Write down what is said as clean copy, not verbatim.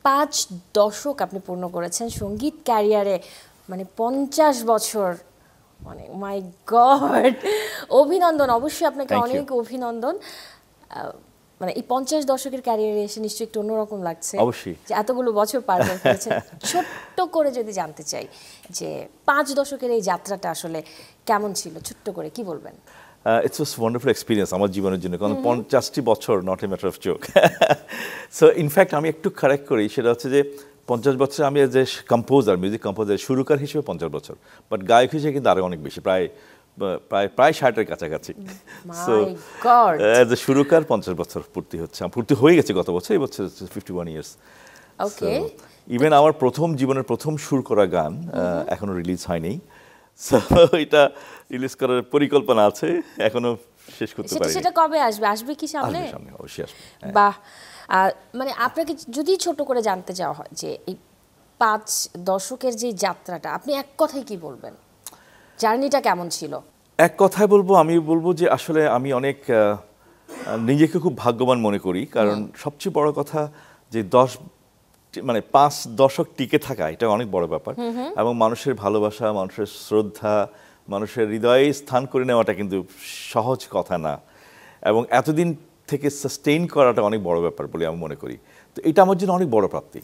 5 দশক আপনি পূর্ণ করেছেন সঙ্গীত ক্যারিয়ারে, মানে 50 বছর, মানে মাই গড, অভিনন্দন, অবশ্যই আপনাকে Thank you. অনেক অভিনন্দন। মানে এই 50 দশকের ক্যারিয়ারে এসে নিশ্চয়ই একটু অন্যরকম লাগছে অবশ্যই। যে এতগুলো বছর পার করে ফেলেছেন। ছোট্ট করে যদি জানতে চাই যে 5 দশকের এই যাত্রাটা আসলে কেমন ছিল, ছোট্ট করে কি বলবেন? ইটস ওয়াজ ওয়ান্ডারফুল এক্সপিরিয়েন্স আমার জীবনের জন্য, কারণ 50টি বছর not a matter of joke. So in fact আমি একটু কারেক্ট করি, সেটা হচ্ছে যে 50 বছর আমি যে কম্পোজার, মিউজিক কম্পোজার, সুরকার হিসেবে 50 বছর, বাট গায়ক হিসেবে কিন্তু আরও অনেক বেশি, প্রায় প্রায় প্রায় 60-এর কাছাকাছি। So my god, as a সুরকার 50 বছর পূর্তি হয়ে গেছে গত বছর, এই বছর 51 ইয়ার্স। ওকে। ইভেন আমার জীবনের প্রথম সুর করা গান এখনো রিলিজ হয়নি, সো এটা রিলিজ করার পরিকল্পনা আছে, এখনো শেষ করতে পারিনি। সেটা কবে আসবে? আসবে কি সামনে? সামনে অবশ্যই আসবে। বাহ। মানে আপনাকে যদি ছোট করে জানতে চাওয়া হয় যে এই 5 দশকের যে যাত্রাটা, আপনি এক কথায় কি বলবেন, জার্নিটা কেমন ছিল? এক কথায় আমি বলবো যে আসলে আমি অনেক নিজেকে খুব ভাগ্যবান মনে করি, কারণ সবচেয়ে বড় কথা যে 5 দশক টিকে থাকা, এটা অনেক বড় ব্যাপার, এবং মানুষের ভালোবাসা, মানুষের শ্রদ্ধা, মানুষের হৃদয়ে স্থান করে নেওয়াটা কিন্তু সহজ কথা না, এবং এতদিন থেকে সাস্টেইন করাটা অনেক বড় ব্যাপার বলে আমি মনে করি। তো এটা আমার জন্য অনেক বড় প্রাপ্তি।